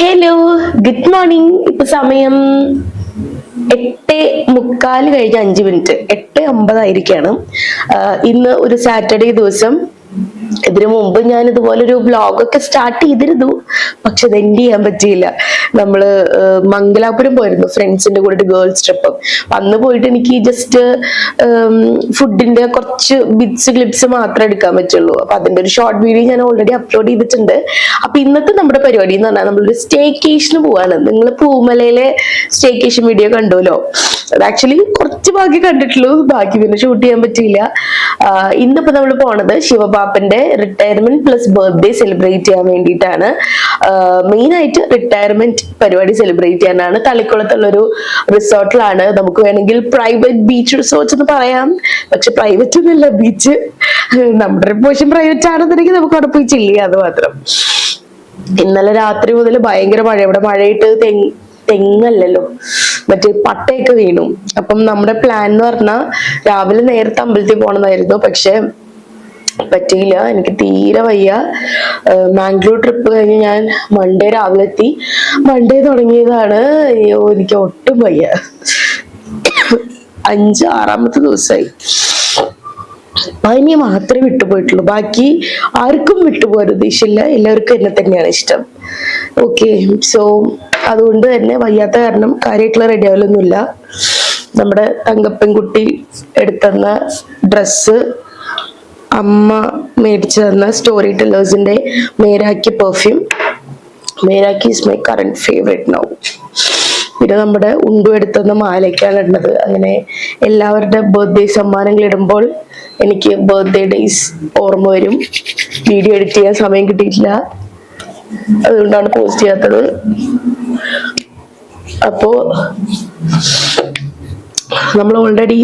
Hello, good morning. ഇപ്പൊ സമയം 8:45 കഴിഞ്ഞ് 5 മിനിറ്റ്, 8:50 ഇന്ന് ഒരു സാറ്റർഡേ ദിവസം. ഇതിനു മുമ്പ് ഞാൻ ഇതുപോലൊരു വ്ലോഗൊക്കെ സ്റ്റാർട്ട് ചെയ്തിരുന്നു, പക്ഷെ അത് എൻഡ് ചെയ്യാൻ പറ്റിയില്ല. നമ്മള് മംഗലാപുരം പോയിരുന്നു ഫ്രണ്ട്സിന്റെ കൂടെ, ഒരു ഗേൾസ് ട്രിപ്പ്. അന്ന് പോയിട്ട് എനിക്ക് ജസ്റ്റ് ഫുഡിന്റെ കുറച്ച് ബിറ്റ്സ് ക്ലിപ്സ് മാത്രമേ എടുക്കാൻ പറ്റുള്ളൂ. അപ്പൊ അതിന്റെ ഒരു ഷോർട്ട് വീഡിയോ ഞാൻ ഓൾറെഡി അപ്ലോഡ് ചെയ്തിട്ടുണ്ട്. അപ്പൊ ഇന്നത്തെ നമ്മുടെ പരിപാടി എന്ന് പറഞ്ഞാൽ നമ്മളൊരു സ്റ്റേക്കേഷന് പോവാണ്. നിങ്ങൾ പൂമലയിലെ സ്റ്റേക്കേഷൻ വീഡിയോ കണ്ടുല്ലോ, അത് ആക്ച്വലി കുറച്ച് ബാക്കി കണ്ടിട്ടുള്ളൂ, ബാക്കി പിന്നെ ഷൂട്ട് ചെയ്യാൻ പറ്റിയില്ല. ഇന്നിപ്പോ നമ്മൾ പോണത് ശിവപാപ്പന്റെ റിട്ടയർമെന്റ് പ്ലസ് ബർത്ത്ഡേ സെലിബ്രേറ്റ് ചെയ്യാൻ വേണ്ടിയിട്ടാണ്. മെയിൻ ആയിട്ട് റിട്ടയർമെന്റ് പരിപാടി സെലിബ്രേറ്റ് ചെയ്യാനാണ്. തളിക്കുളത്തുള്ളൊരു റിസോർട്ടിലാണ്. നമുക്ക് വേണമെങ്കിൽ പ്രൈവറ്റ് ബീച്ച് റിസോർട്ട് എന്ന് പറയാം, പക്ഷെ പ്രൈവറ്റ് ഒന്നുമല്ല ബീച്ച്. നമ്മുടെ പോർഷൻ പ്രൈവറ്റ് ആണെന്നുണ്ടെങ്കിൽ നമുക്ക് അവിടെ പോയി ചില്ല് ചെയ്യാം, അത് മാത്രം. ഇന്നലെ രാത്രി മുതൽ ഭയങ്കര മഴ. ഇവിടെ മഴയിട്ട് തെങ്ങല്ലല്ലോ, മറ്റേ പട്ടയൊക്കെ വീണു. അപ്പം നമ്മുടെ പ്ലാൻ എന്ന് പറഞ്ഞാൽ രാവിലെ നേരത്തെ അമ്പലത്തിൽ പോകണമെന്നായിരുന്നു, പക്ഷെ പറ്റിയില്ല. എനിക്ക് തീരെ വയ്യ. മാംഗ്ലൂർ ട്രിപ്പ് കഴിഞ്ഞ് ഞാൻ മൺഡേ രാവിലെ എത്തി. മൺഡേ തുടങ്ങിയതാണ്. അയ്യോ, എനിക്ക് ഒട്ടും വയ്യ. 5-6 ദിവസമായി. പനി മാത്രമേ വിട്ടുപോയിട്ടുള്ളൂ, ബാക്കി ആർക്കും വിട്ടുപോകാൻ ഉദ്ദേശമില്ല. എല്ലാവർക്കും എന്നെ തന്നെയാണ് ഇഷ്ടം. ഓക്കെ, സോ അതുകൊണ്ട് തന്നെ വയ്യാത്ത കാരണം കാര്യമായിട്ടുള്ള റെഡി ആവലൊന്നുമില്ല. നമ്മുടെ തങ്കപ്പൻകുട്ടി എടുത്തുതന്ന ഡ്രസ്സ്, അമ്മ മേടിച്ചു തന്ന സ്റ്റോറി ടെല്ലേഴ്സിന്റെ Meraki perfume. Meraki is my current favourite now. പിന്നെ നമ്മുടെ ഉണ്ടു എടുത്തുന്ന മാലയ്ക്കാണ് ഇടുന്നത്. അങ്ങനെ എല്ലാവരുടെ ബർത്ത്ഡേ സമ്മാനങ്ങൾ ഇടുമ്പോൾ എനിക്ക് ബർത്ത്ഡേ ഡേയ്സ് ഓർമ്മ വരും. വീഡിയോ എഡിറ്റ് ചെയ്യാൻ സമയം കിട്ടിയിട്ടില്ല, അതുകൊണ്ടാണ് പോസ്റ്റ് ചെയ്യാത്തത്. അപ്പോ നമ്മൾ ഓൾറെഡി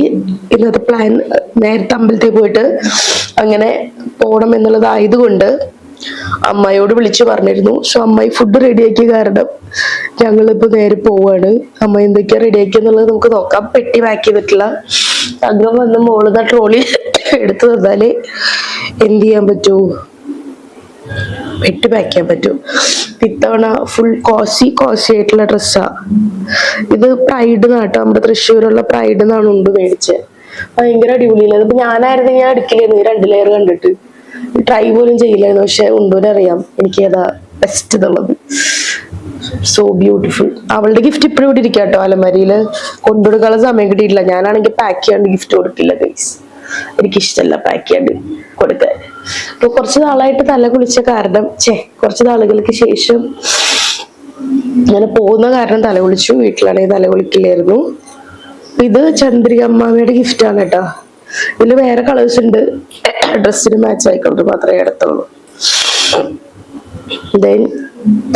ഇന്നത്തെ പ്ലാൻ നേരത്തെ അമ്പലത്തിൽ പോയിട്ട് അങ്ങനെ പോകണം എന്നുള്ളതായതുകൊണ്ട് അമ്മയോട് വിളിച്ചു പറഞ്ഞിരുന്നു. സോ അമ്മായി ഫുഡ് റെഡിയാക്കിയ കാരണം ഞങ്ങളിപ്പോ നേരെ പോവാണ്. അമ്മ എന്തൊക്കെയാ റെഡിയാക്കി എന്നുള്ളത് നമുക്ക് നോക്കാം. പെട്ടി പാക്ക് ചെയ്തിട്ടില്ല. അകം വന്ന് മോളുന്ന ട്രോളി എടുത്തു തന്നാലേ എന്ത് ചെയ്യാൻ പറ്റൂ, പെട്ടി പാക്ക് ചെയ്യാൻ പറ്റൂ. ഇത്തവണ ഫുൾ കോസി ആയിട്ടുള്ള ഡ്രസ്സാ ഇത്. പ്രൈഡ് നാട്ടോ, നമ്മുടെ തൃശ്ശൂരുള്ള പ്രൈഡ് എന്നാണ് ഉണ്ട് മേടിച്ചത്. ഭയങ്കര അടിപൊളിയില്ല. ഇതിപ്പോ ഞാനായിരുന്നെങ്കിൽ ഞാൻ എടുക്കില്ലായിരുന്നു. 2 ലെയർ കണ്ടിട്ട് ട്രൈ പോലും ചെയ്യില്ലായിരുന്നു. പക്ഷെ ഉണ്ടൂരറിയാം എനിക്ക് ഏതാ ബെസ്റ്റ് എന്നുള്ളത്. So beautiful. അവളുടെ ഗിഫ്റ്റ് ഇപ്പോഴും ഇവിടെ ഇരിക്കുക കേട്ടോ, അലമാരിയില്. കൊണ്ടുകൊടുക്കാനുള്ള സമയം കിട്ടിയിട്ടില്ല. ഞാനാണെങ്കിൽ പാക്ക് ചെയ്യാണ്ട് ഗിഫ്റ്റ് കൊടുക്കില്ല ഗൈസ്, എനിക്കിഷ്ടമല്ല പാക്ക് ചെയ്യാണ്ട് കൊടുക്കാൻ. അപ്പൊ കുറച്ച് നാളായിട്ട് തല കുളിച്ച കാരണം, കുറച്ച് നാളുകൾക്ക് ശേഷം ഞാൻ പോകുന്ന കാരണം തല കുളിച്ചു. വീട്ടിലാണെങ്കിൽ തല കുളിക്കില്ലായിരുന്നു. ഇത് ചന്ദ്രിക അമ്മാമ്മയുടെ ഗിഫ്റ്റ് ആണ് കേട്ടോ. ഇതിൽ വേറെ കളേഴ്സ് ഉണ്ട്, ഡ്രസ്സിന് മാച്ച് ആയിക്കൊണ്ട് മാത്രമേ എടുത്തുള്ളൂ. ദെൻ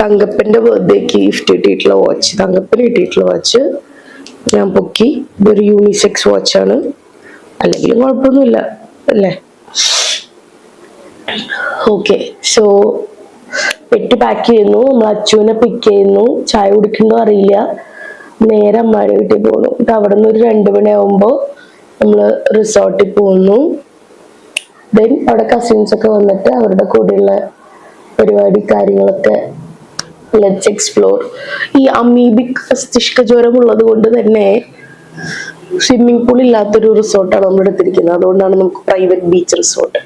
തങ്കപ്പന്റെ ബർത്ത്ഡേക്ക് ഗിഫ്റ്റ് കിട്ടിയിട്ടുള്ള വാച്ച്, തങ്കപ്പന് കിട്ടിയിട്ടുള്ള വാച്ച് ഞാൻ പൊക്കി. ഇതൊരു യൂണിസെക്സ് വാച്ചാണ്, അല്ലെങ്കിലും കുഴപ്പമൊന്നുമില്ല അല്ലേ. ഓക്കെ, സോ പെട്ടി പാക്ക് ചെയ്യുന്നു. നമ്മൾ അച്ചുവിനെ പിക്ക് ചെയ്യുന്നു. ചായ കുടിക്കണ്ടോ അറിയില്ല. നേരെ അമ്മാരെ വീട്ടിൽ പോകുന്നു. അവിടെ നിന്ന് ഒരു 2 മണിയാവുമ്പോ നമ്മള് റിസോർട്ടിൽ പോകുന്നു. ദെൻ അവിടെ കസിൻസ് ഒക്കെ വന്നിട്ട് അവരുടെ കൂടെയുള്ള പരിപാടി കാര്യങ്ങളൊക്കെ ലെറ്റ്സ് എക്സ്പ്ലോർ. ഈ അമീബിക് മസ്തിഷ്ക ജ്വരം ഉള്ളത് കൊണ്ട് തന്നെ സ്വിമ്മിംഗ് പൂൾ ഇല്ലാത്തൊരു റിസോർട്ടാണ് നമ്മൾ എടുത്തിരിക്കുന്നത്. അതുകൊണ്ടാണ് നമുക്ക് private beach resort.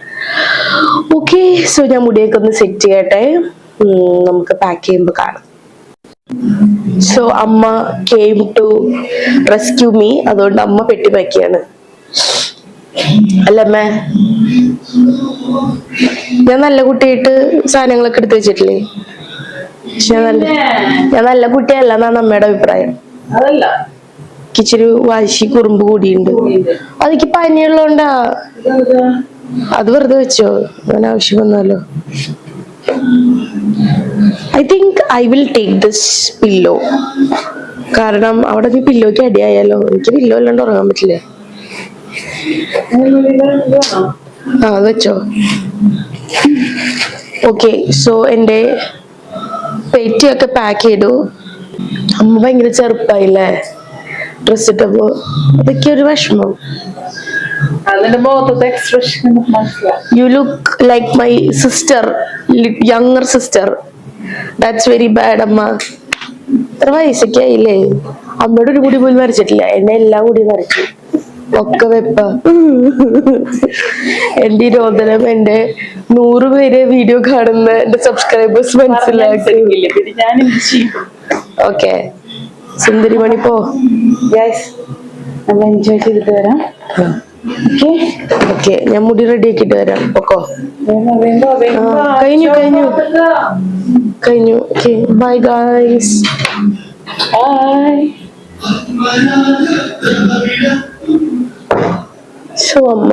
Okay, so ഞാൻ മുടിയൊക്കെ ഒന്ന് സെറ്റ് ചെയ്യട്ടെ, നമുക്ക് പാക്ക് ചെയ്യുമ്പോൾ കാണാം. സോ അമ്മ came to rescue me. അതുകൊണ്ട് അമ്മ പെട്ടി പാക്ക് ചെയ്യാണ് അല്ലമ്മേ. ഞാൻ നല്ല കുട്ടിയായിട്ട് സാധനങ്ങളൊക്കെ എടുത്ത് വെച്ചിട്ടില്ലേ? ഞാൻ നല്ല കുട്ടിയല്ല എന്നാണ് അമ്മയുടെ അഭിപ്രായം. ഇച്ചിരി വാശി കുറുമ്പ് കൂടിയുണ്ട്. അതെനിക്ക് പനിയുള്ളതുകൊണ്ടാ. അത് വെറുതെ വെച്ചോ, ഞാൻ ആവശ്യം വന്നാലോ. I think I will take this pillow. കാരണം അവിടെ നീ പില്ലോക്ക് അടിയായാലോ. എനിക്ക് പില്ലോ അല്ലാണ്ട് ഉറങ്ങാൻ പറ്റില്ല. അത് വെച്ചോ. ഓക്കെ, സോ എന്റെ പെറ്റിയൊക്കെ പാക്ക് ചെയ്തു. അമ്മ ഭയങ്കര ചെറുപ്പായില്ലേ ഡ്രസ് ഇട്ടപ്പോ. അതൊക്കെ ഒരു വിഷമം. You look like my sister, younger sister. That's very bad അമ്മ. ഇത്ര വയസ്സൊക്കെ ആയില്ലേ? അമ്മയുടെ ഒരു മുടി പോലും വരച്ചിട്ടില്ല, എന്നെ എല്ലാം കൂടി വരച്ചു. ഒക്കെ വെപ്പ. എന്റെ ഈ രോദനം എന്റെ 100 പേര് വീഡിയോ കാണുന്ന എന്റെ സബ്സ്ക്രൈബേഴ്സ് മനസ്സിലാക്കി. ഓക്കെ സുന്ദരിമണി പോ. എൻജോയ് ചെയ്തിട്ട് വരാം. ഓക്കെ ഞാൻ മുടി റെഡി ആക്കിട്ട് വരാം. ഓക്കോ കഴിഞ്ഞു കഴിഞ്ഞു കഴിഞ്ഞു. Okay bye guys. സോ അമ്മ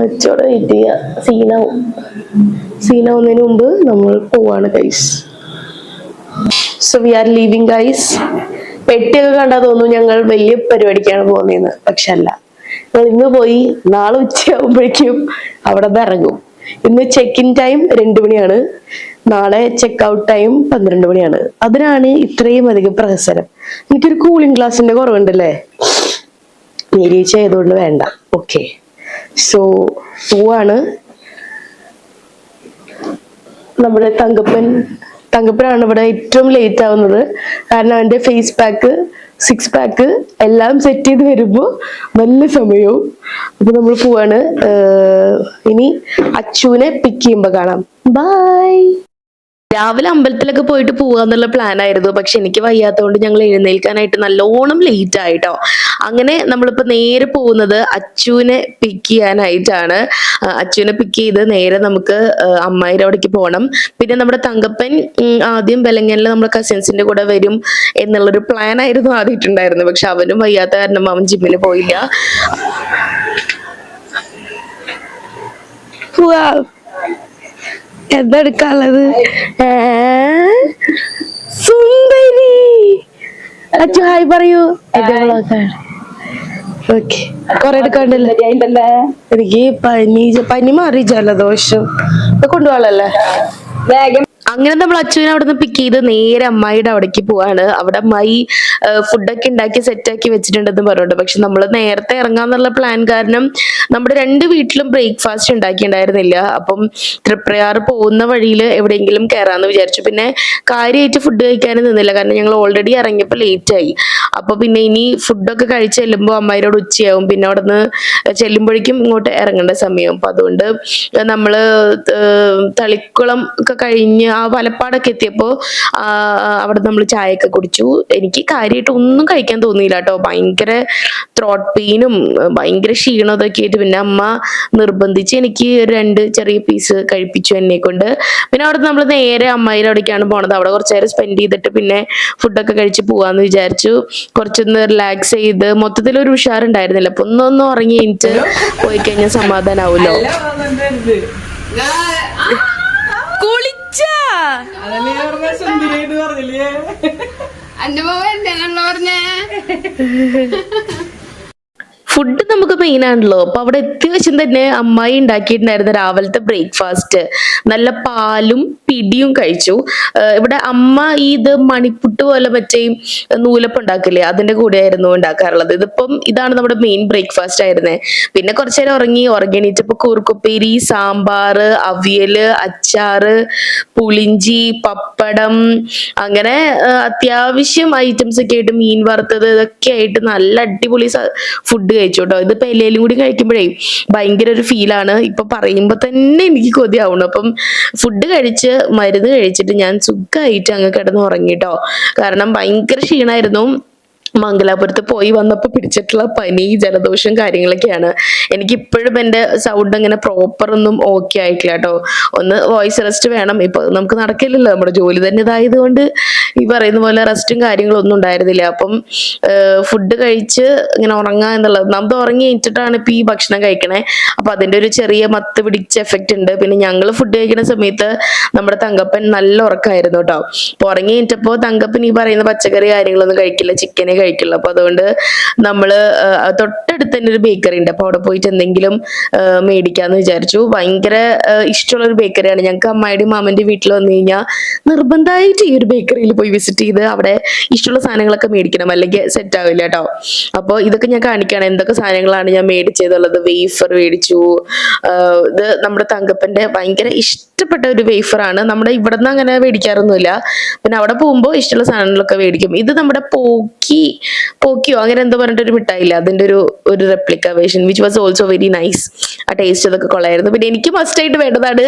അച്ചോടെ വെയിറ്റ് ചെയ്യാ. സീനാവുന്നതിന് മുമ്പ് നമ്മൾ പോവാണ് guys. So we are leaving guys. പെട്ടിയൊക്കെ കണ്ടാ തോന്നുന്നു ഞങ്ങൾ വലിയ പരിപാടിക്കാണ് പോകുന്നതെന്ന്, പക്ഷെ അല്ല. ഞങ്ങൾ ഇന്ന് പോയി നാളെ ഉച്ചയാകുമ്പോഴേക്കും അവിടെ നിന്ന് ഇറങ്ങും. ഇന്ന് ചെക്ക് ഇൻ ടൈം 2 മണിയാണ്, നാളെ ചെക്ക് ഔട്ട് ടൈം 12 മണിയാണ്. അതിനാണ് ഇത്രയും അധികം പ്രഹസനം. എനിക്കൊരു കൂളിംഗ് ഗ്ലാസിന്റെ കുറവുണ്ടല്ലേ, നീരീച്ച ആയതുകൊണ്ട് വേണ്ട. ഓക്കെ സോ പോവാണ്. നമ്മുടെ തങ്കപ്പനാണ് ഇവിടെ ഏറ്റവും ലേറ്റ് ആവുന്നത്. കാരണം അവന്റെ ഫേസ് പാക്ക് 6 പാക്ക് എല്ലാം സെറ്റ് ചെയ്ത് വരുമ്പോ നല്ല സമയവും. അപ്പൊ നമ്മൾ പോവാണ്. ഇനി അച്ചുവിനെ പിക്ക് ചെയ്യുമ്പോ കാണാം. ബൈ. രാവിലെ അമ്പലത്തിലൊക്കെ പോയിട്ട് പോവാന്നുള്ള പ്ലാൻ ആയിരുന്നു, പക്ഷെ എനിക്ക് വയ്യാത്തതുകൊണ്ട് ഞങ്ങൾ എഴുന്നേൽക്കാനായിട്ട് നല്ലോണം ലേറ്റ് ആയിട്ടോ. അങ്ങനെ നമ്മളിപ്പോ നേരെ പോകുന്നത് അച്ചുവിനെ പിക്ക് ചെയ്യാനായിട്ടാണ്. അച്ചുവിനെ പിക്ക് ചെയ്ത് നേരെ നമുക്ക് അമ്മായിയുടെ അവിടേക്ക് പോകണം. പിന്നെ നമ്മുടെ തങ്കപ്പൻ ആദ്യം വെലങ്ങനിൽ നമ്മുടെ കസിൻസിന്റെ കൂടെ വരും എന്നുള്ളൊരു പ്ലാൻ ആയിരുന്നു ആദ്യം ഇട്ടുണ്ടായിരുന്നത്. പക്ഷെ അവനും വയ്യാത്ത കാരണം അവൻ ജിമ്മിന് പോയില്ല. എന്തെടുക്കാനുള്ളത്? സുന്ദരി അച്ചു ഹായ് പറയൂ. ഓക്കെ കൊറേ എടുക്കാണ്ടല്ലേ? എനിക്ക് പനി മാറി ജലദോഷം കൊണ്ടുപോകാനല്ലേ. അങ്ങനെ നമ്മൾ അച്ചുവിനെ അവിടെ നിന്ന് പിക്ക് ചെയ്ത് നേരെ അമ്മായിയുടെ അവിടേക്ക് പോവാണ്. അവിടെ അമ്മായി ഫുഡൊക്കെ ഉണ്ടാക്കി സെറ്റാക്കി വെച്ചിട്ടുണ്ടെന്ന് പറഞ്ഞിട്ടുണ്ട്. പക്ഷെ നമ്മൾ നേരത്തെ ഇറങ്ങാന്നുള്ള പ്ലാൻ കാരണം നമ്മുടെ 2 വീട്ടിലും ബ്രേക്ക്ഫാസ്റ്റ് ഉണ്ടാക്കിയിട്ടുണ്ടായിരുന്നില്ല. അപ്പം തൃപ്രയാർ പോകുന്ന വഴിയിൽ എവിടെയെങ്കിലും കയറാന്ന് വിചാരിച്ചു. പിന്നെ കാര്യമായിട്ട് ഫുഡ് കഴിക്കാനും നിന്നില്ല, കാരണം ഞങ്ങൾ ഓൾറെഡി ഇറങ്ങിയപ്പോൾ ലേറ്റ് ആയി. അപ്പൊ പിന്നെ ഇനി ഫുഡൊക്കെ കഴിച്ച് ചെല്ലുമ്പോൾ അമ്മായിരോട് ഉച്ചയാവും, പിന്നെ അവിടെ നിന്ന് ചെല്ലുമ്പോഴേക്കും ഇങ്ങോട്ട് ഇറങ്ങേണ്ട സമയം. അപ്പൊ അതുകൊണ്ട് നമ്മള് തളിക്കുളം ഒക്കെ കഴിഞ്ഞ് ആ വലപ്പാടൊക്കെ എത്തിയപ്പോ അവിടെ നമ്മൾ ചായയൊക്കെ കുടിച്ചു. എനിക്ക് കാര്യമായിട്ട് ഒന്നും കഴിക്കാൻ തോന്നിയില്ല കേട്ടോ. ഭയങ്കര ത്രോട്ട് പെയിനും ഭയങ്കര ക്ഷീണം അതൊക്കെ ആയിട്ട്. പിന്നെ അമ്മ നിർബന്ധിച്ച് എനിക്ക് 2 ചെറിയ പീസ് കഴിപ്പിച്ചു എന്നെ കൊണ്ട്. പിന്നെ അവിടെ നമ്മൾ നേരെ അമ്മായിയുടെ അവിടേക്കാണ് പോണത്. അവിടെ കുറച്ചു നേരം സ്പെൻഡ് ചെയ്തിട്ട് പിന്നെ ഫുഡൊക്കെ കഴിച്ച് പോവാന്ന് വിചാരിച്ചു. കുറച്ചൊന്ന് റിലാക്സ് ചെയ്ത് മൊത്തത്തിലൊരു ഉഷാറുണ്ടായിരുന്നില്ല. അപ്പൊ ഒന്നൊന്ന് ഉറങ്ങി എനിക്ക് പോയി കഴിഞ്ഞാൽ സമാധാനാവൂലോ. ഫുഡ് നമുക്ക് മെയിൻ ആണല്ലോ. അപ്പൊ അവിടെ എത്തിയ വശം തന്നെ അമ്മായി ഉണ്ടാക്കിയിട്ടുണ്ടായിരുന്ന രാവിലത്തെ ബ്രേക്ക്ഫാസ്റ്റ് നല്ല പാലും പിടിയും കഴിച്ചു. ഇവിടെ അമ്മ ഇത് മണിപ്പുട്ട് പോലെ മറ്റേ നൂലപ്പം ഉണ്ടാക്കില്ലേ, അതിന്റെ കൂടെ ആയിരുന്നു ഉണ്ടാക്കാറുള്ളത്. ഇതാണ് നമ്മുടെ മെയിൻ ബ്രേക്ക്ഫാസ്റ്റ് ആയിരുന്നേ. പിന്നെ കുറച്ചു നേരം ഉറങ്ങിണീറ്റപ്പോ കൂർക്കുപ്പേരി, സാമ്പാർ, അവിയല്, അച്ചാറ്, പുളിഞ്ചി, പപ്പടം, അങ്ങനെ അത്യാവശ്യം ഐറ്റംസ് ഒക്കെ ആയിട്ട് മീൻ വറുത്തത് ഇതൊക്കെ ആയിട്ട് നല്ല അടിപൊളി ഫുഡ് കഴിച്ചു കേട്ടോ. ഇതിപ്പോ എല്ലാം കൂടി കഴിക്കുമ്പോഴേ ഭയങ്കര ഒരു ഫീലാണ്. ഇപ്പൊ പറയുമ്പോ തന്നെ എനിക്ക് കൊതിയാവണം. അപ്പം ഫുഡ് കഴിച്ച് മരുന്ന് കഴിച്ചിട്ട് ഞാൻ സുഖമായിട്ട് അങ്ങ് കിടന്ന് ഉറങ്ങിട്ടോ. കാരണം ഭയങ്കര ക്ഷീണമായിരുന്നു. മംഗലാപുരത്ത് പോയി വന്നപ്പോൾ പിടിച്ചിട്ടുള്ള പനി, ജലദോഷം കാര്യങ്ങളൊക്കെയാണ്. എനിക്ക് ഇപ്പോഴും എൻ്റെ സൗണ്ട് അങ്ങനെ പ്രോപ്പർ ഒന്നും ഓക്കെ ആയിട്ടില്ല കേട്ടോ. ഒന്ന് വോയിസ് റെസ്റ്റ് വേണം. ഇപ്പൊ നമുക്ക് നടക്കില്ലല്ലോ, നമ്മുടെ ജോലി തന്നെ ഇതായത് കൊണ്ട് ഈ പറയുന്ന പോലെ റെസ്റ്റും കാര്യങ്ങളും ഒന്നും ഉണ്ടായിരുന്നില്ല. അപ്പം ഫുഡ് കഴിച്ച് ഇങ്ങനെ ഉറങ്ങുക എന്നുള്ളത്, നമ്മൾ ഉറങ്ങി കഴിഞ്ഞിട്ടാണ് ഇപ്പൊ ഈ ഭക്ഷണം കഴിക്കണേ. അപ്പൊ അതിന്റെ ഒരു ചെറിയ മത്ത് പിടിച്ച എഫക്റ്റ് ഉണ്ട്. പിന്നെ ഞങ്ങൾ ഫുഡ് കഴിക്കുന്ന സമയത്ത് നമ്മുടെ തങ്കപ്പൻ നല്ല ഉറക്കമായിരുന്നു കേട്ടോ. അപ്പൊ ഉറങ്ങി കഴിഞ്ഞപ്പോ തങ്കപ്പൻ ഈ പറയുന്ന പച്ചക്കറി കാര്യങ്ങളൊന്നും കഴിക്കില്ല, ചിക്കനെ കഴിക്കുള്ളൂ. അപ്പൊ അതുകൊണ്ട് നമ്മള് തൊട്ടടുത്ത് തന്നെ ഒരു ബേക്കറി ഉണ്ട്. അപ്പൊ അവിടെ പോയിട്ട് എന്തെങ്കിലും മേടിക്കാന്ന് വിചാരിച്ചു. ഭയങ്കര ഇഷ്ടമുള്ള ഒരു ബേക്കറിയാണ് ഞങ്ങൾക്ക്. അമ്മായിയുടെ മാമന്റെ വീട്ടിൽ വന്നു കഴിഞ്ഞാൽ നിർബന്ധമായിട്ട് ഈ ഒരു ബേക്കറിയിൽ പോയി വിസിറ്റ് ചെയ്ത് അവിടെ ഇഷ്ടമുള്ള സാധനങ്ങളൊക്കെ മേടിക്കണം, അല്ലെങ്കിൽ സെറ്റ് ആവില്ല കേട്ടോ. അപ്പോൾ ഇതൊക്കെ ഞാൻ കാണിക്കുകയാണ് എന്തൊക്കെ സാധനങ്ങളാണ് ഞാൻ മേടിച്ചതുള്ളത്. വേഫർ മേടിച്ചു. ഇത് നമ്മുടെ തങ്കപ്പന്റെ ഭയങ്കര ഇഷ്ടപ്പെട്ട ഒരു വേഫറാണ്. നമ്മുടെ ഇവിടെ നിന്ന് അങ്ങനെ മേടിക്കാറൊന്നുമില്ല, പിന്നെ അവിടെ പോകുമ്പോൾ ഇഷ്ടമുള്ള സാധനങ്ങളൊക്കെ മേടിക്കും. ഇത് നമ്മുടെ പോക്കിയോ അങ്ങനെ എന്തോ പറഞ്ഞിട്ടൊരു മിഠായില്ല, അതിന്റെ ഒരു replica version which was also very nice. ആ ടേസ്റ്റ് അതൊക്കെ കൊള്ളായിരുന്നു. പിന്നെ എനിക്ക് മസ്റ്റ് ആയിട്ട് വേണ്ടതാണ്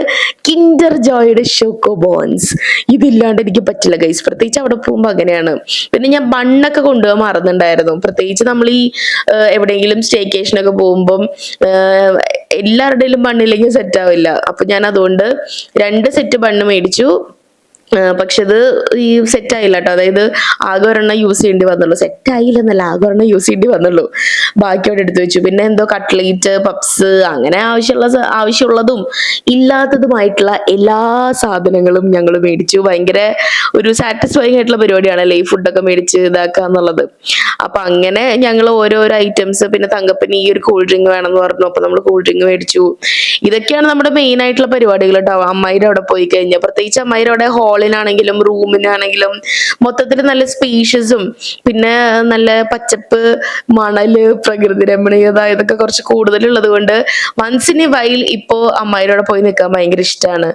കിൻഡർ ജോയുടെ ഷോക്കോ ബോൺസ്. ഇതില്ലാണ്ട് എനിക്ക് പറ്റില്ല ഗൈസ്, പ്രത്യേകിച്ച് അവിടെ പോകുമ്പോൾ അങ്ങനെയാണ്. പിന്നെ ഞാൻ ബണ്ണൊക്കെ കൊണ്ടുപോകാൻ മറന്നിട്ടുണ്ടായിരുന്നു. പ്രത്യേകിച്ച് നമ്മൾ ഈ എവിടെയെങ്കിലും സ്റ്റേക്കേഷനൊക്കെ പോകുമ്പം എല്ലാവരുടെയും ബണ്ണില്ലെങ്കിൽ സെറ്റ് ആവില്ല. അപ്പൊ ഞാൻ അതുകൊണ്ട് 2 സെറ്റ് ബണ്ണ് മേടിച്ചു. പക്ഷെ ഇത് ഈ സെറ്റ് ആയില്ല കേട്ടോ. അതായത് ആകെ ഒരെണ്ണം യൂസ് ചെയ്യേണ്ടി വന്നുള്ളൂ. സെറ്റ് ആയില്ലെന്നല്ല, ആകെ ഒരെണ്ണം യൂസ് ചെയ്യേണ്ടി വന്നുള്ളൂ. ബാക്കി അവിടെ എടുത്തു വെച്ചു. പിന്നെ എന്തോ കട്ട്ലേറ്റ്, പപ്സ്, അങ്ങനെ ആവശ്യമുള്ളതും ഇല്ലാത്തതുമായിട്ടുള്ള എല്ലാ സാധനങ്ങളും ഞങ്ങൾ മേടിച്ചു. ഭയങ്കര ഒരു സാറ്റിസ്ഫൈങ് ആയിട്ടുള്ള പരിപാടിയാണല്ലേ ഈ ഫുഡൊക്കെ മേടിച്ച് ഇതാക്കുക എന്നുള്ളത്. അപ്പൊ അങ്ങനെ ഞങ്ങൾ ഓരോരോ ഐറ്റംസ്, പിന്നെ തങ്കപ്പന് ഈ ഒരു കൂൾ ഡ്രിങ്ക് വേണമെന്ന് പറഞ്ഞു, അപ്പൊ നമ്മൾ കൂൾ ഡ്രിങ്ക് മേടിച്ചു. ഇതൊക്കെയാണ് നമ്മുടെ മെയിൻ ആയിട്ടുള്ള പരിപാടികൾ കേട്ടോ. അമ്മായിയുടെ അവിടെ പോയി കഴിഞ്ഞാൽ, പ്രത്യേകിച്ച് അമ്മായിയുടെ അവിടെ ഹാളിനാണെങ്കിലും റൂമിനാണെങ്കിലും മൊത്തത്തിൽ നല്ല സ്പേഷ്യസും പിന്നെ നല്ല പച്ചപ്പ്, മണല്, പ്രകൃതി രമണീയത ഇതൊക്കെ കുറച്ച് കൂടുതലുള്ളത് കൊണ്ട് വൺസ് ഇൻ എ വൈൽ ഇപ്പോ അമ്മായിയുടെ പോയി നിൽക്കാൻ ഭയങ്കര ഇഷ്ടമാണ്.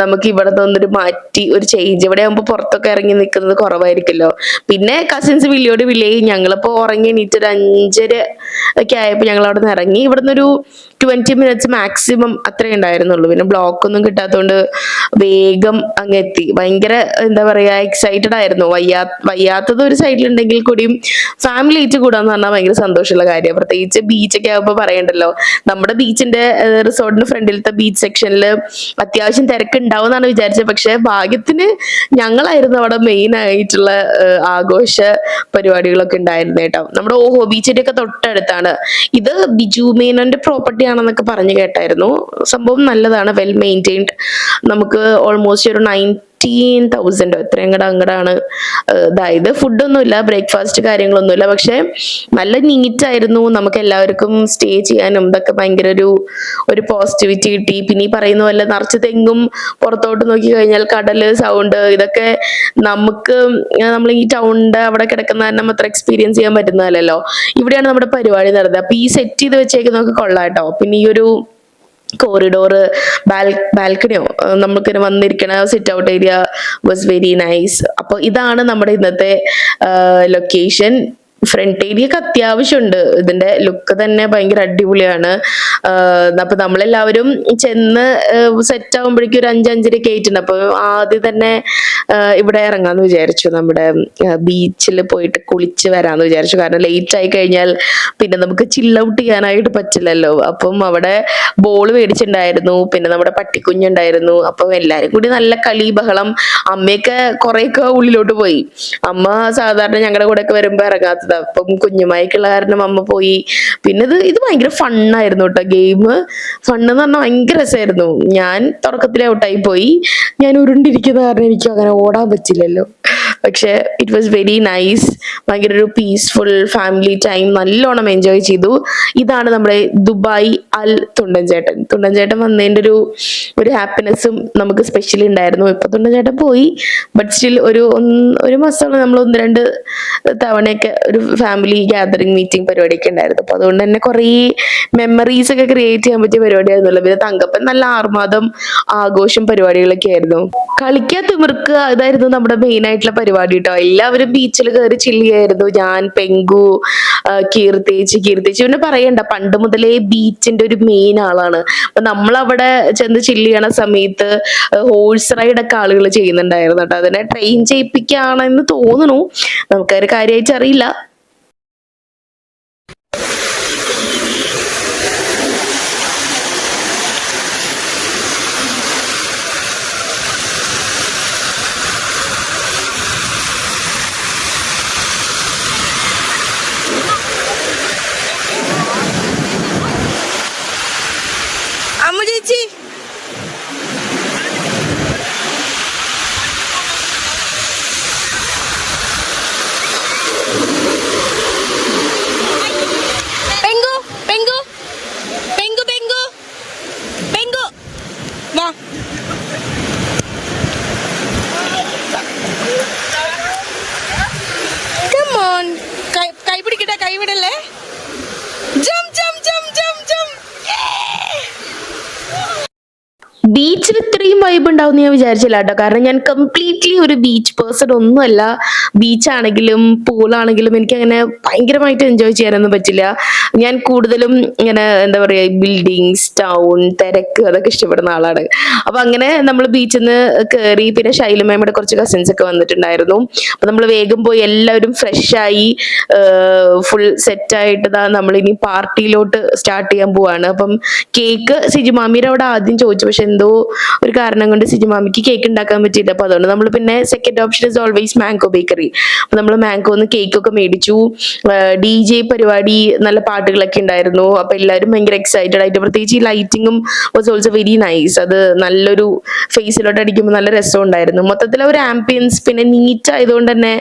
നമുക്ക് ഇവിടെ നിന്നൊരു മാറ്റി ഒരു ചേഞ്ച്. ഇവിടെ ആകുമ്പോൾ പുറത്തൊക്കെ ഇറങ്ങി നിൽക്കുന്നത് കുറവായിരിക്കുമല്ലോ. പിന്നെ കസിൻസ് വിളിയോട് വിളിയായി. ഞങ്ങളിപ്പോ ഉറങ്ങി എണീറ്റ് ഒരു 5:30 ഒക്കെ ആയപ്പോൾ ഞങ്ങൾ അവിടെ നിന്ന് ഇറങ്ങി. ഇവിടുന്ന് ഒരു 20 മിനിറ്റ്സ് മാക്സിമം അത്രേ ഉണ്ടായിരുന്നുള്ളൂ. പിന്നെ ബ്ലോക്ക് ഒന്നും കിട്ടാത്തതുകൊണ്ട് വേഗം അങ്ങ് എത്തി. ഭയങ്കര എന്താ പറയാ, എക്സൈറ്റഡ് ആയിരുന്നു. വയ്യാത്തത് ഒരു സൈഡിലുണ്ടെങ്കിൽ കൂടിയും ഫാമിലി ആയിട്ട് കൂടാന്ന് പറഞ്ഞാൽ ഭയങ്കര സന്തോഷമുള്ള കാര്യമാണ്. പ്രത്യേകിച്ച് ബീച്ചൊക്കെ ആകുമ്പോൾ പറയണ്ടല്ലോ. നമ്മുടെ ബീച്ചിന്റെ റിസോർട്ടിന്റെ ഫ്രണ്ടിലത്തെ ബീച്ച് സെക്ഷനിൽ അത്യാവശ്യം തിരക്ക് ഉണ്ടാവും എന്നാണ് വിചാരിച്ചത്. പക്ഷെ ഭാഗ്യത്തിന് ഞങ്ങളായിരുന്നു അവിടെ മെയിൻ ആയിട്ടുള്ള ആഘോഷ പരിപാടികളൊക്കെ ഉണ്ടായിരുന്നു കേട്ടോ. നമ്മുടെ ഓഹോ ബീച്ചിന്റെ ഒക്കെ തൊട്ടടുത്താണ്. ഇത് ബിജു മേനോന്റെ പ്രോപ്പർട്ടി ആണെന്നൊക്കെ പറഞ്ഞു കേട്ടായിരുന്നു. സംഭവം നല്ലതാണ്, വെൽ മെയിൻറ്റെയിൻഡ്. നമുക്ക് ഓൾമോസ്റ്റ് ഒരു 19,000 എത്രയും അങ്ങടാണ്. അതായത് ഫുഡൊന്നുമില്ല, ബ്രേക്ക്ഫാസ്റ്റ് കാര്യങ്ങളൊന്നുമില്ല, പക്ഷെ നല്ല നീറ്റ് ആയിരുന്നു. നമുക്ക് എല്ലാവർക്കും സ്റ്റേ ചെയ്യാനും ഇതൊക്കെ ഭയങ്കര ഒരു പോസിറ്റിവിറ്റി കിട്ടി. പിന്നെ ഈ പറയുന്ന പോലെ നിറച്ച് തെങ്ങും, പുറത്തോട്ട് നോക്കി കഴിഞ്ഞാൽ കടല്, സൗണ്ട്, ഇതൊക്കെ നമ്മൾ ഈ ടൗണിന്റെ അവിടെ കിടക്കുന്ന കാരണം അത്ര എക്സ്പീരിയൻസ് ചെയ്യാൻ പറ്റുന്നതല്ലോ. ഇവിടെയാണ് നമ്മുടെ പരിപാടി നടന്നത്. അപ്പൊ ഈ സെറ്റ് ചെയ്ത് വെച്ചേക്കുന്നതൊക്കെ കൊള്ളാം കേട്ടോ. പിന്നെ ഈ ഒരു കോറിഡോറ്, ബാൽക്കണിയോ നമുക്കിങ്ങനെ വന്നിരിക്കണ sit out area was very nice. അപ്പോൾ ഇതാണ് നമ്മുടെ ഇന്നത്തെ ലൊക്കേഷൻ. ഫ്രണ്ട് ഏരിയക്ക് അത്യാവശ്യമുണ്ട്. ഇതിന്റെ ലുക്ക് തന്നെ ഭയങ്കര അടിപൊളിയാണ്. അപ്പൊ നമ്മളെല്ലാവരും ചെന്ന് സെറ്റ് ആകുമ്പോഴേക്കും ഒരു 5-5:30 ആയിട്ടുണ്ട്. അപ്പൊ ആദ്യം തന്നെ ഇവിടെ ഇറങ്ങാന്ന് വിചാരിച്ചു. നമ്മുടെ ബീച്ചിൽ പോയിട്ട് കുളിച്ച് വരാന്ന് വിചാരിച്ചു. കാരണം ലേറ്റ് ആയി കഴിഞ്ഞാൽ പിന്നെ നമുക്ക് ചിൽ ഔട്ട് ചെയ്യാനായിട്ട് പറ്റില്ലല്ലോ. അപ്പം അവിടെ ബോള് മേടിച്ചിട്ടുണ്ടായിരുന്നു, പിന്നെ നമ്മുടെ പട്ടിക്കുഞ്ഞുണ്ടായിരുന്നു. അപ്പം എല്ലാരും കൂടി നല്ല കളി, ബഹളം. അമ്മയൊക്കെ കുറെയൊക്കെ ഉള്ളിലോട്ട് പോയി. അമ്മ സാധാരണ ഞങ്ങളുടെ കൂടെ ഒക്കെ വരുമ്പോ ഇറങ്ങാത്തത്. അപ്പം കുഞ്ഞുമായിക്കുള്ള കാരണം അമ്മ പോയി. പിന്നെ ഇത് ഭയങ്കര ഫണ്ണായിരുന്നു കേട്ടോ. ഗെയിം ഫണ്ണെന്ന് പറഞ്ഞാൽ ഭയങ്കര രസമായിരുന്നു. ഞാൻ തുടക്കത്തിലെ ഔട്ടായി പോയി. ഞാൻ ഉരുണ്ടിരിക്കുന്ന കാരണം എനിക്ക് അങ്ങനെ ഓടാൻ പറ്റില്ലല്ലോ. പക്ഷെ ഇറ്റ് വാസ് വെരി നൈസ്. ഭയങ്കര ഒരു പീസ്ഫുൾ ഫാമിലി ടൈം, നല്ലോണം എൻജോയ് ചെയ്തു. ഇതാണ് നമ്മുടെ ദുബായ് അൽ തുണ്ടൻ ചേട്ടൻ വന്നതിൻ്റെ ഒരു ഹാപ്പിനെസ്സും നമുക്ക് സ്പെഷ്യലി ഉണ്ടായിരുന്നു. ഇപ്പൊ തുണ്ടൻ ചേട്ടൻ പോയി, ബട്ട് സ്റ്റിൽ ഒരു മാസത്തോളം നമ്മൾ 1-2 തവണയൊക്കെ ഒരു ഫാമിലി ഗ്യാതറിംഗ് മീറ്റിംഗ് പരിപാടിയൊക്കെ ഉണ്ടായിരുന്നു. അപ്പൊ അതുകൊണ്ട് തന്നെ കുറേ മെമ്മറീസ് ഒക്കെ ക്രിയേറ്റ് ചെയ്യാൻ പറ്റിയ പരിപാടിയായിരുന്നല്ലോ. പിന്നെ തങ്കപ്പൻ നല്ല ആർമാദം, ആഘോഷം, പരിപാടികളൊക്കെ ആയിരുന്നു. കളിക്കാൻ തിമിർക്കുക, ഇതായിരുന്നു നമ്മുടെ മെയിൻ ആയിട്ടുള്ള പരിപാടി കേട്ടോ. എല്ലാവരും ബീച്ചിൽ കയറി ചില്ലിയായിരുന്നു. ഞാൻ, പെങ്കു, കീർത്തേച്ചി പിന്നെ പറയണ്ട, പണ്ട് മുതലേ ബീച്ചിന്റെ ഒരു മെയിൻ ആളാണ്. അപ്പൊ നമ്മളവിടെ ചെന്ന് ചില്ല് ചെയ്യണ സമയത്ത് ഹോഴ്സ് റൈഡ് ഒക്കെ ആളുകൾ ചെയ്യുന്നുണ്ടായിരുന്നു കേട്ടോ. അതിനെ ട്രെയിൻ ചെയ്യിപ്പിക്കുകയാണെന്ന് തോന്നുന്നു, നമുക്കൊരു കാര്യമായിട്ട് അറിയില്ല. ചേച്ചി ബീച്ചിൽ ഇത്രയും വൈബ് ഉണ്ടാവും ഞാൻ വിചാരിച്ചില്ല കേട്ടോ. കാരണം ഞാൻ കംപ്ലീറ്റ്ലി ഒരു ബീച്ച് പേഴ്സൺ ഒന്നുമല്ല. ബീച്ചാണെങ്കിലും പൂളാണെങ്കിലും എനിക്ക് അങ്ങനെ ഭയങ്കരമായിട്ട് എൻജോയ് ചെയ്യാനൊന്നും പറ്റില്ല. ഞാൻ കൂടുതലും ഇങ്ങനെ എന്താ പറയാ ബിൽഡിങ്സ്, ടൗൺ, തിരക്ക് അതൊക്കെ ഇഷ്ടപ്പെടുന്ന ആളാണ്. അപ്പൊ അങ്ങനെ നമ്മൾ ബീച്ചിൽ നിന്ന് കയറി. പിന്നെ ശൈലമേമ്മയുടെ കുറച്ച് കസിൻസ് ഒക്കെ വന്നിട്ടുണ്ടായിരുന്നു. അപ്പൊ നമ്മൾ വേഗം പോയി എല്ലാവരും ഫ്രഷ് ആയി ഫുൾ സെറ്റ് ആയിട്ട് നമ്മൾ ഇനി പാർട്ടിയിലോട്ട് സ്റ്റാർട്ട് ചെയ്യാൻ പോവാണ്. അപ്പം കേക്ക് സിജുമാമിയുടെ അവിടെ ആദ്യം ചോദിച്ചു, പക്ഷെ എന്തോ ഒരു കാരണം കൊണ്ട് സിജുമാമിക്ക് കേക്ക് ഉണ്ടാക്കാൻ പറ്റിയില്ല. അപ്പൊ അതുകൊണ്ട് നമ്മൾ പിന്നെ second option is always mango bakery. അപ്പൊ നമ്മൾ മാംഗോന്ന് കേക്ക് ഒക്കെ മേടിച്ചു. DJ പരിപാടി, നല്ല പാട്ടുകളൊക്കെ ഉണ്ടായിരുന്നു. അപ്പൊ എല്ലാവരും ഭയങ്കര എക്സൈറ്റഡ് ആയിട്ട്, പ്രത്യേകിച്ച് ഈ ലൈറ്റിങ്ങും വാസ് ഓൾസോ വെരി നൈസ്. അത് നല്ലൊരു ഫേസിലോട്ട് അടിക്കുമ്പോൾ നല്ല രസം ഉണ്ടായിരുന്നു. മൊത്തത്തിൽ ഒരു ആംബിയൻസ് പിന്നെ നീറ്റ് ആയതുകൊണ്ട് തന്നെ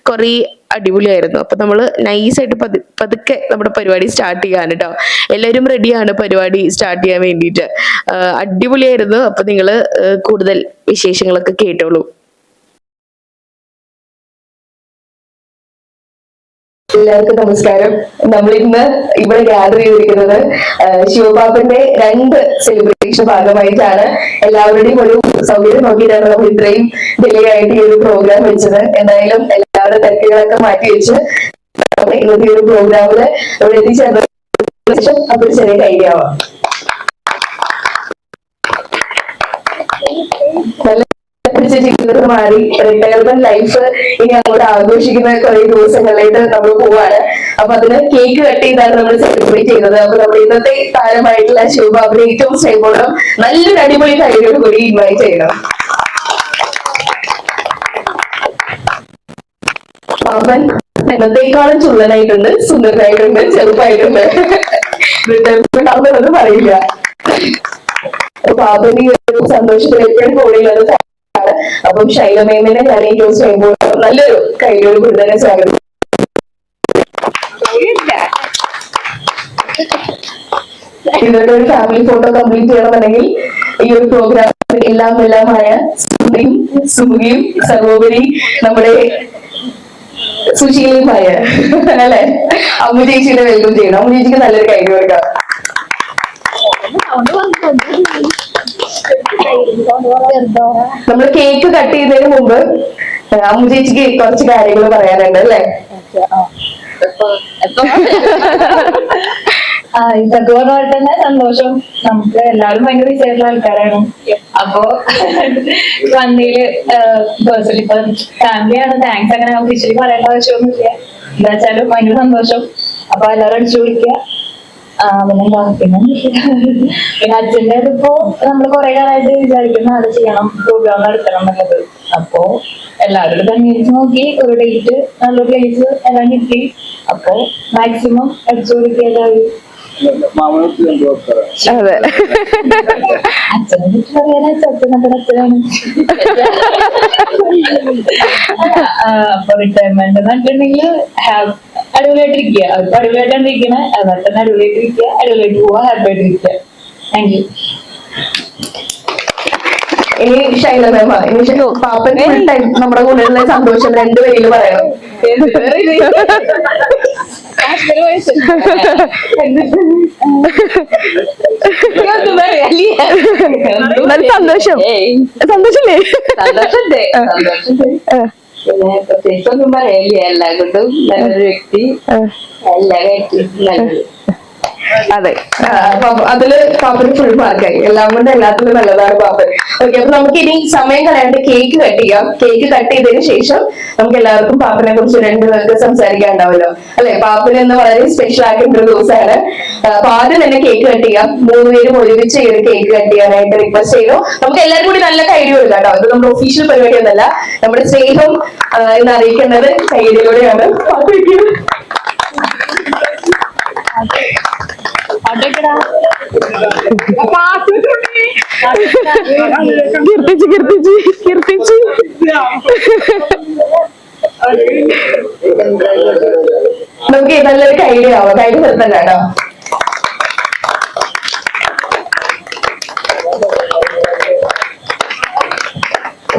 കുറെ അടിപൊളിയായിരുന്നു. അപ്പൊ നമ്മള് നൈസായിട്ട് പതുക്കെ നമ്മുടെ പരിപാടി സ്റ്റാർട്ട് ചെയ്യാൻ കേട്ടോ. എല്ലാവരും റെഡിയാണ് പരിപാടി സ്റ്റാർട്ട് ചെയ്യാൻ വേണ്ടിയിട്ട്. അടിപൊളിയായിരുന്നു. അപ്പൊ നിങ്ങള് കൂടുതൽ വിശേഷങ്ങളൊക്കെ കേട്ടോളൂ. എല്ലാവർക്കും നമസ്കാരം. നമ്മൾ ഇന്ന് ഇവിടെ ഗ്യാദർ ചെയ്തിരിക്കുന്നത് ശിവപാപ്പന്റെ 2 സെലിബ്രേഷൻ ഭാഗമായിട്ടാണ്. എല്ലാവരുടെയും ഒരു സൗകര്യം നോക്കിയിട്ടാണ് നമ്മൾ ഇത്രയും ഡിലേ ആയിട്ട് ഈ ഒരു പ്രോഗ്രാം വെച്ചത്. എന്തായാലും എല്ലാവരുടെ തിരക്കുകളൊക്കെ മാറ്റി വെച്ച് ഇന്നത്തെ ഈ ഒരു പ്രോഗ്രാമില് ഇവിടെ എത്തിച്ചേർന്ന ശേഷം അപ്പൊ ഒരു ചെറിയ ഐഡിയ ആവാം. പിടിച്ച ജീവിതത്തിൽ മാറി റിട്ടയർമെന്റ് ലൈഫ് ഇനി അങ്ങോട്ട് ആഘോഷിക്കുന്ന കുറെ ദിവസങ്ങളിലേക്ക് നമ്മൾ പോവാണ്. അപ്പൊ അതിന് കേക്ക് കട്ട് ചെയ്താണ് നമ്മൾ സെലിബ്രേറ്റ് ചെയ്യുന്നത്. അപ്പൊ നമ്മൾ ഇന്നത്തെ താരമായിട്ടുള്ള ശിവപാപ്പിനെ ഏറ്റവും സ്നേഹപൂർവ്വം നല്ലൊരു അടിപൊളി കൈയോട് കൂടി ഇൻവൈറ്റ് ചെയ്യണം. പാപ്പൻ എന്നത്തേക്കാളും ചുള്ളനായിട്ടുണ്ട്, സുന്ദരനായിട്ടുണ്ട്, ചെറുപ്പായിട്ടുണ്ട്. റിട്ടയർമെന്റ് ആവുന്നതൊന്നും പറയില്ല. പാപ്പന് ഈ ഒരു സന്തോഷത്തിൽ എപ്പോഴും കൂടിയുള്ളത്. അപ്പം ശൈലമേമിനെ ഞാൻ ഏറ്റവും ചെയ്യുമ്പോൾ നല്ലൊരു കൈയോട് കൂടി തന്നെ സ്വാഗതം. ഇവരുടെ ഒരു ഫാമിലി ഫോട്ടോ കംപ്ലീറ്റ് ചെയ്യണമെന്നുണ്ടെങ്കിൽ ഈ ഒരു പ്രോഗ്രാമിൽ എല്ലാമായ സുമുഖിയും സർവോപരി നമ്മുടെ സുശീലയുമായ അല്ലെ അമ്മു ചേച്ചിയുടെ വെൽക്കം ചെയ്യണം. അമ്മു ചേച്ചിക്ക് നല്ലൊരു കൈ കൊടുക്കാം. നമ്മൾ കേക്ക് കട്ട് ചെയ്യുന്നതിന് മുമ്പ് അമ്മു ചേച്ചിക്ക് കുറച്ച് കാര്യങ്ങൾ പറയാനുണ്ട് അല്ലേ? ഇതൊക്കെ പറഞ്ഞ തന്നെ സന്തോഷം. നമുക്ക് എല്ലാവരും ഭയങ്കര വിശേഷമുള്ള ആൾക്കാരാണ്. അപ്പൊ വണ്ടിയില് പേഴ്സണലി ഇപ്പൊ ഫാമിലിയാണ്. താങ്ക്സ് അങ്ങനെ ഒഫീഷ്യലി പറയേണ്ട ആവശ്യമൊന്നുമില്ല. എന്താ വെച്ചാലും ഭയങ്കര സന്തോഷം. അപ്പൊ എല്ലാവരും അടിച്ചു വിളിക്കുക. പിന്നെ അച്ഛൻ്റെ ഇതിപ്പോ നമ്മള് കുറെ കാലമായിട്ട് വിചാരിക്കുന്ന അത് ചെയ്യണം, പ്രോഗ്രാം നടത്തണം എന്നുള്ളത്. അപ്പോ എല്ലാവരും അന്വേഷിച്ച് നോക്കി ഒരു ഡേറ്റ്, നല്ലൊരു പ്ലേസ് എല്ലാം കിട്ടി. അപ്പൊ മാക്സിമം അടിച്ചു കൊടുക്കുക എല്ലാവരും. അതെ, അച്ഛനെ കുറിച്ച് പറയാനാ അച്ഛനൊക്കെ അച്ഛനാണ്. അപ്പൊ റിട്ടയർമെന്റ് എന്ന് പറഞ്ഞിട്ടുണ്ടെങ്കിൽ അടിപൊളിയായിട്ടിരിക്കുക. അവർക്ക് അടിപൊളിയായിട്ടാണ് ഇരിക്കണേ. അതുപോലെ തന്നെ അടിപൊളിയായിട്ടിരിക്കുക, അടിപൊളിയായിട്ട് പോവാ, ഹാപ്പി ആയിട്ടിരിക്കുക. Thank you. ഇനി ശൈലമേമ, ഇനി പാപ്പന് ഫുൾ ടൈം നമ്മുടെ കൂടെയുള്ള സന്തോഷം 2 പേരിൽ പറയണം. നല്ല സന്തോഷം. സന്തോഷല്ലേ? പിന്നെ പ്രത്യേകിച്ചൊന്നും പറയില്ല. എല്ലാം കൊണ്ടും നല്ലൊരു വ്യക്തി, എല്ലാ കാര്യത്തിലും നല്ലത്. അതെ, അതില് പാപ്പന് ഫുൾ മാർക്കായി. എല്ലാം കൊണ്ട് എല്ലാത്തിലും നല്ലതാണ് പാപ്പൻ. ഓക്കെ, അപ്പൊ നമുക്ക് ഇനി സമയം കളയാണ്ട് കേക്ക് കട്ട് ചെയ്യാം. കേക്ക് കട്ട് ചെയ്തതിനു ശേഷം നമുക്ക് എല്ലാവർക്കും പാപ്പനെ കുറിച്ച് 2 പേർക്ക് സംസാരിക്കാനുണ്ടാവല്ലോ അല്ലെ? പാപ്പന് എന്ന് വളരെ സ്പെഷ്യൽ ആക്കേണ്ട ഒരു ദിവസമാണ്. അപ്പൊ ആദ്യം തന്നെ കേക്ക് കട്ട് ചെയ്യാം. 3 പേരും ഒരുമിച്ച് ഈ ഒരു കേക്ക് കട്ട് ചെയ്യാനായിട്ട് റിക്വസ്റ്റ് ചെയ്യുന്നു. നമുക്ക് എല്ലാവരും കൂടി നല്ല കൈഡി കൊടുക്കാം കേട്ടോ. ഇത് നമ്മുടെ ഒഫീഷ്യൽ പരിപാടി ഒന്നല്ല. നമ്മുടെ സ്നേഹം എന്ന് അറിയിക്കേണ്ടത് കൈഡിയിലൂടെയാണ്. കീർത്തിച്ച് നമുക്ക് നല്ലൊരു കൈഡി ആവാം. കൈഡി നിർത്തണ്ട കേട്ടോ.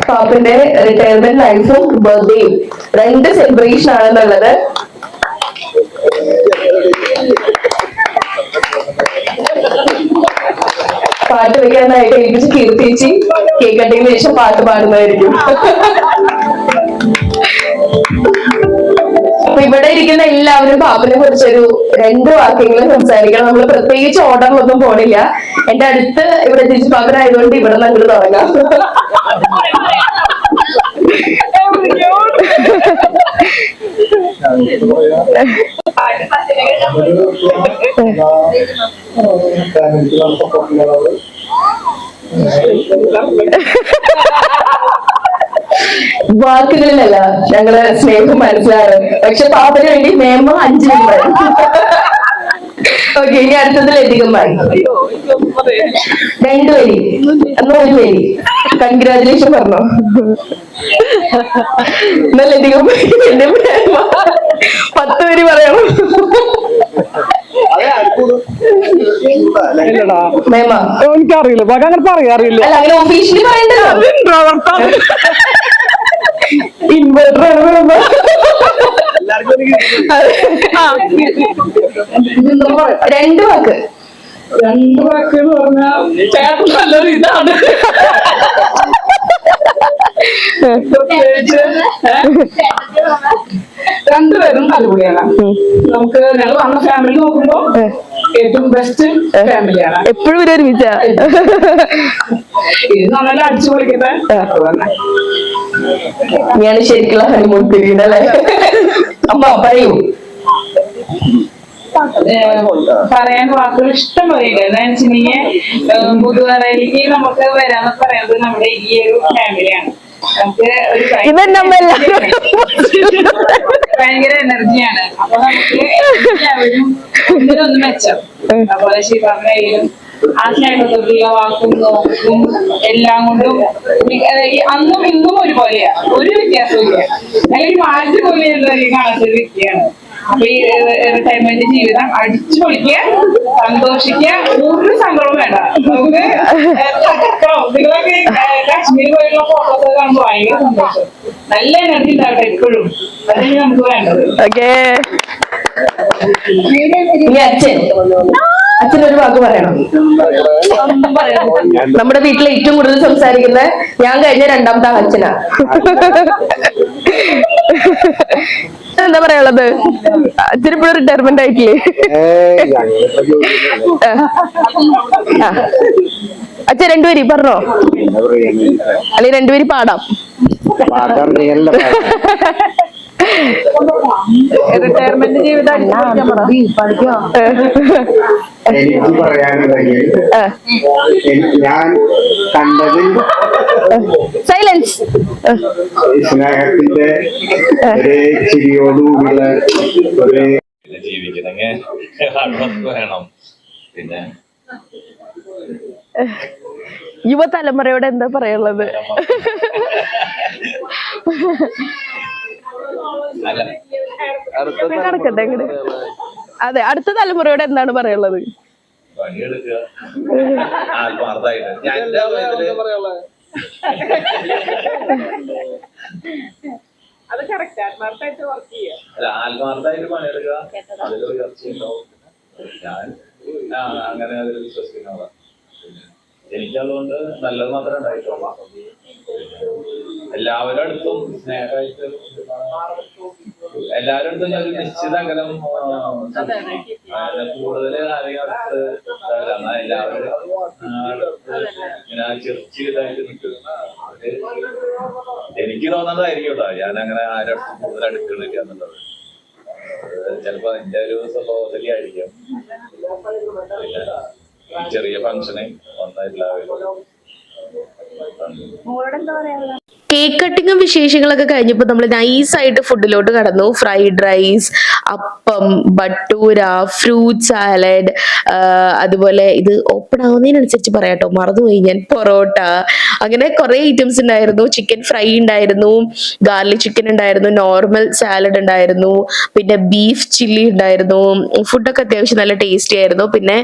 പാപ്പന്റെ റിട്ടയർമെന്റ് ലൈഫും ബർത്ത്ഡേയും 2 സെലിബ്രേഷൻ ആണെന്നുള്ളത് പാട്ട് വെക്കാനായിട്ട് ഏൽപ്പിച്ച് കീർത്തിച്ച് കേക്ക് കട്ടിങ്ങിന് ശേഷം പാട്ട് പാടുന്നതായിരിക്കും. അപ്പൊ ഇവിടെ ഇരിക്കുന്ന എല്ലാവരും പാപ്പിനെ കുറിച്ചൊരു 2 വാക്യങ്ങളും സംസാരിക്കണം. നമ്മൾ പ്രത്യേകിച്ച് ഓർഡറിലൊന്നും പോണില്ല. എന്റെ അടുത്ത് ഇവിടെ ജിജി പാപ്പനായതുകൊണ്ട് ഇവിടെ നിന്ന് അങ്ങോട്ട് തുടങ്ങാം. വാക്കുകളിലല്ല ഞങ്ങള് സ്നേഹം മനസ്സിലാണ്. പക്ഷെ പാപ്പന് വേണ്ടി മേമ 5 പറയും. ഓക്കെ, ഇനി അടുത്തതിൽ ലതികമായി 2 വരി എന്നാ 1 വരി. കൺഗ്രാജുലേഷൻ പറഞ്ഞോ. എന്നാ ലതികമായി എന്റെ മേമ 10 വരി പറയണം. മേമ എനിക്കറിയില്ല, അങ്ങനെ പറയാറില്ല. അല്ല, അങ്ങനെ ഒഫീഷ്യലി പറയണ്ടല്ലോ. ഇൻവെർട്ടർ ആണ് മേമ. 2 വാക്ക്. 2 വാക്ക് എന്ന് പറഞ്ഞാൽ ചേട്ടൻ നല്ലൊരു ഇതാണ്. രണ്ടുപേരും അടിപൊളിയാണ്. നമുക്ക് ഞങ്ങൾ വന്ന ഫാമിലി നോക്കുമ്പോ ഏറ്റവും ബെസ്റ്റ് ഫാമിലിയാണ്. എപ്പോഴും ഒരുമിച്ച ഇത് നല്ല അടിച്ചു പൊളിക്കട്ടെ. ഞാൻ ശരിക്കുള്ള ഹണിമൂൺ പീരീഡ് അല്ലേ? അമ്മ പറയൂ. പറയാൻ വാക്കുകൾ ഇഷ്ടം പോലെ എന്താണെന്ന് വെച്ചിട്ടുണ്ടെങ്കിൽ പുതുവറയിലേക്ക് നമുക്ക് വരാന്ന് പറയുന്നത് നമ്മുടെ ഈ ഒരു ഫാമിലിയാണ്. നമുക്ക് ഒരു ഭയങ്കര എനർജിയാണ്. അപ്പൊ നമുക്ക് എല്ലാവരും ഒന്നിനൊന്ന് മെച്ചം. അതുപോലെ ശിവാമനായാലും ആ സ്നേഹത്തോടുള്ള വാക്കും നോക്കും എല്ലാം കൊണ്ടും അന്നും ഇന്നും ഒരുപോലെയാ, ഒരു വ്യത്യാസവും ഇല്ല. അല്ലെങ്കിൽ മാറ്റി പോലെ കാണാത്ത ഒരു വ്യക്തിയാണ്. അപ്പൊ ഈ റിട്ടയർമെന്റ് ജീവിതം അടിച്ചു പൊളിക്കുക, സന്തോഷിക്കുക, ഒരു സങ്കടവും വേണ്ട. നമുക്ക് നിങ്ങളൊക്കെ കാശ്മീർ പോയുള്ള ഫോട്ടോസ് കാണുമ്പോൾ ഭയങ്കര സന്തോഷം, നല്ല എനർജി ഉണ്ടാവട്ടെ എപ്പോഴും. അതാണ് നമുക്ക് വേണ്ടത്. ഇനി അച്ഛനൊരു വാക്ക് പറയണം. നമ്മുടെ വീട്ടിൽ ഏറ്റവും കൂടുതൽ സംസാരിക്കുന്ന ഞാൻ കഴിഞ്ഞ 2ാമത്തെ അച്ഛനാ. എന്താ പറയാനുള്ളത്? അച്ഛനിപ്പോഴും റിട്ടയർമെന്റ് ആയിട്ടില്ലേ? അച്ഛൻ 2 വരി പറഞ്ഞോ, അല്ലെങ്കിൽ 2 വരി പാടാം. റിട്ടയർമെന്റ് ജീവിതം എനിക്ക് പറയാനുണ്ടെങ്കിൽ ഞാൻ കണ്ടതിൽ സൈലൻസ് സ്നേഹത്തിന്റെ ഒരു ചിരിയോടുകൂടിയുള്ള ഒരു ജീവിക്കണമെങ്കിൽ ഹാർഡ് വർക്ക് വേണം. പിന്നെ യുവതലമുറയോട് എന്താ പറയാനുള്ളത്? നടക്കട്ടെ അങ്ങോട്ട്. അതെ, അടുത്ത തലമുറയോട് എന്താണ് പറയാനുള്ളത്? പണിയെടുക്കുക ആത്മാർത്ഥമായിട്ട്. ഞാൻ അത് കറക്റ്റ്, ആത്മാർത്ഥമായിട്ട് വർക്ക് ചെയ്യുക. അല്ല, ആത്മാർത്ഥമായിട്ട് പണിയെടുക്കുക, അതിലൊരു ചർച്ചയുണ്ടാവും. ഞാൻ അങ്ങനെ അതിൽ വിശ്വസിക്കുന്ന ആളാണ്. എനിക്കതുകൊണ്ട് നല്ലത് മാത്രമേ ഉണ്ടായിട്ടുള്ളൂ. എല്ലാവരുടെ അടുത്തും സ്നേഹമായിട്ട് എല്ലാവരുടെ അടുത്തും ഞാൻ ഒരു നിശ്ചിത അകലം കൂടുതൽ ആരെയും അടുത്ത് എല്ലാവരും ഇങ്ങനെ ചെറിയതായിട്ട് നിൽക്കും. എനിക്ക് തോന്നുന്നതായിരിക്കും കേട്ടോ, ഞാൻ അങ്ങനെ ആരുടെ അടുത്തും കൂടുതൽ അടുക്കണില്ല എന്നുള്ളത്. ചിലപ്പോ എന്റെ ഒരു സ്വഭാവത്തിലേ ആയിരിക്കും. പിന്നെ ചെറിയ ഫംഗ്ഷന് വന്ന എല്ലാവരും കേക്ക് കട്ടിങ്ങും വിശേഷങ്ങളൊക്കെ കഴിഞ്ഞപ്പോൾ നമ്മൾ നൈസായിട്ട് ഫുഡിലോട്ട് കടന്നു. ഫ്രൈഡ് റൈസ്, അപ്പം, ബട്ടൂര, ഫ്രൂട്ട് സാലഡ്, അതുപോലെ ഇത് ഓപ്പൺ ആവുന്നതിനനുസരിച്ച് പറയാട്ടോ, മറന്നുപോയി ഞാൻ, പൊറോട്ട, അങ്ങനെ കുറെ ഐറ്റംസ് ഉണ്ടായിരുന്നു. ചിക്കൻ ഫ്രൈ ഉണ്ടായിരുന്നു, ഗാർലിക് ചിക്കൻ ഉണ്ടായിരുന്നു, നോർമൽ സാലഡ് ഉണ്ടായിരുന്നു, പിന്നെ ബീഫ് ചില്ലി ഉണ്ടായിരുന്നു. ഫുഡൊക്കെ അത്യാവശ്യം നല്ല ടേസ്റ്റി ആയിരുന്നു. പിന്നെ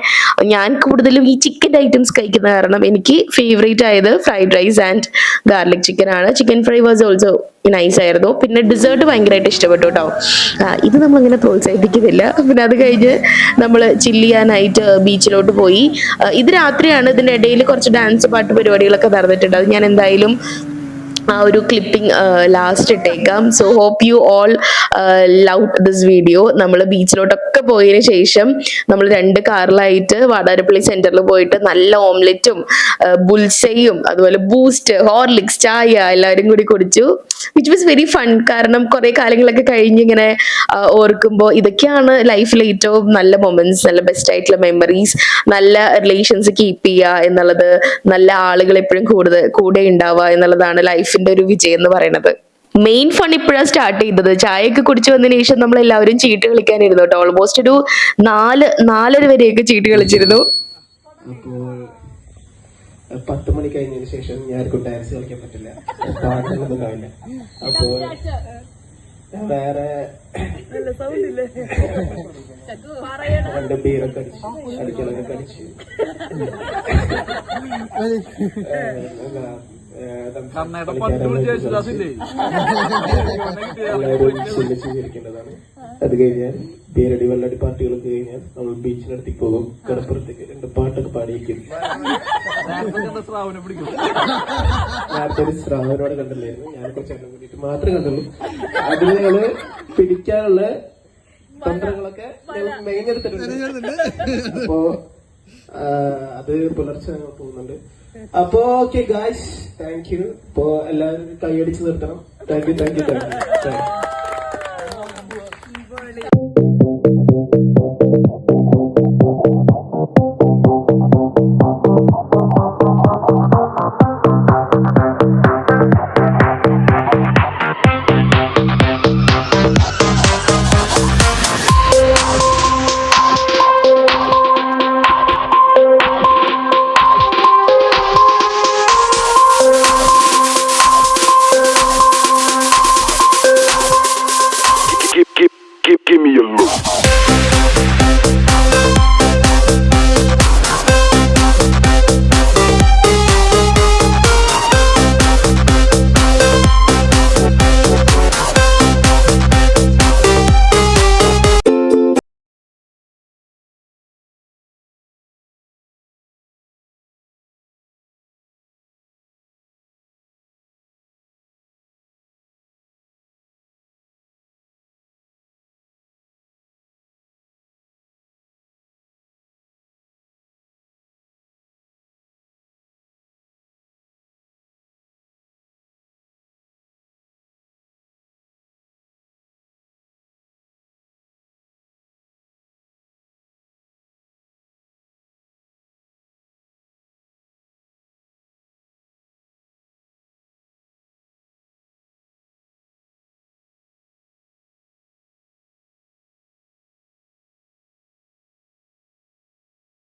ഞാൻ കൂടുതലും ഈ ചിക്കൻ ഐറ്റംസ് കഴിക്കുന്ന കാരണം എനിക്ക് ഫേവറേറ്റ് ആയത് fried rice and garlic chicken ആണ്. Chicken fry was also nice ആയിരുന്നു. പിന്നെ ഡിസേർട്ട് ഭയങ്കരമായിട്ട് ഇഷ്ടപ്പെട്ടു കേട്ടോ. ഇത് നമ്മളിങ്ങനെ പ്രോത്സാഹിപ്പിക്കുന്നില്ല. പിന്നെ അത് കഴിഞ്ഞ് നമ്മൾ ചില്ല് ചെയ്യാനായിട്ട് ബീച്ചിലോട്ട് പോയി. ഇത് രാത്രിയാണ്. ഇതിന്റെ ഇടയിൽ കുറച്ച് ഡാൻസ് പാട്ട് പരിപാടികളൊക്കെ നടന്നിട്ടുണ്ട്. അത് ഞാൻ എന്തായാലും ആ ഒരു ക്ലിപ്പിംഗ് ലാസ്റ്റ് ഇട്ടേക്കാം. So hope you all love this video. നമ്മൾ ബീച്ചിലോട്ടൊക്കെ പോയതിന് ശേഷം നമ്മൾ 2 കാറിലായിട്ട് വാടാരപ്പള്ളി സെന്ററിൽ പോയിട്ട് നല്ല ഓംലെറ്റും ബുൾസയും അതുപോലെ ബൂസ്റ്റ്, ഹോർലിക്സ്, ചായ എല്ലാവരും കൂടി കുടിച്ചു. Which was very fun. കാരണം കുറെ കാലങ്ങളൊക്കെ കഴിഞ്ഞ് ഇങ്ങനെ ഓർക്കുമ്പോൾ ഇതൊക്കെയാണ് ലൈഫിലെ ഏറ്റവും നല്ല മൊമെന്റ്സ്, നല്ല ബെസ്റ്റ് ആയിട്ടുള്ള മെമ്മറീസ്. നല്ല റിലേഷൻസ് കീപ്പ് ചെയ്യുക എന്നുള്ളത്, നല്ല ആളുകൾ എപ്പോഴും കൂടെ ഉണ്ടാവുക എന്നുള്ളതാണ് ലൈഫിന്റെ ഒരു വിജയം എന്ന് പറയുന്നത്. മെയിൻ ഫൺ ഇപ്പോഴാണ് സ്റ്റാർട്ട് ചെയ്തത്. ചായയൊക്കെ കുടിച്ചു വന്നതിന് ശേഷം നമ്മൾ എല്ലാവരും ചീട്ട് കളിക്കാനിരുന്നു കേട്ടോ. ഓൾമോസ്റ്റ് ഒരു 4-4:30 വരെയൊക്കെ ചീട്ട് കളിച്ചിരുന്നു. അപ്പോൾ 10 മണി കഴിഞ്ഞതിന് ശേഷം ഞാനൊക്കെ ഡാൻസ് കളിക്കാൻ പറ്റില്ല, പാട്ടൊന്നും കാണില്ല. അപ്പോൾ വേറെ 2 ബീറൊക്കെ അടിക്കളൊക്കെ അടിച്ച് എല്ലാവരും ചിരിക്കേണ്ടതാണ്. അത് കഴിഞ്ഞാൽ പേരടി വെള്ളടി പാർട്ടികളൊക്കെ കഴിഞ്ഞാൽ നമ്മൾ ബീച്ചിനടുത്തേക്ക് പോകും. കടപ്പുറത്തേക്ക് 2 പാട്ടൊക്കെ പാടിയിരിക്കും. നേരത്തെ ഒരു ശ്രാവനോടെ കണ്ടില്ലായിരുന്നു, ഞാൻ കുറച്ച് എണ്ണം കൂടിയിട്ട് മാത്രമേ കണ്ടുള്ളൂ. അതിന് ഞങ്ങള് പിടിക്കാനുള്ള തന്ത്രങ്ങളൊക്കെ ഞങ്ങൾ മെയിനെടുത്തിട്ടുണ്ട്. അപ്പോ അത് പുലർച്ചെ പോകുന്നുണ്ട്. അപ്പോ ഓക്കെ ഗായ്സ്, താങ്ക് യു. അപ്പോ എല്ലാവരും കൈയടിച്ച് നിർത്തണം. Thank you.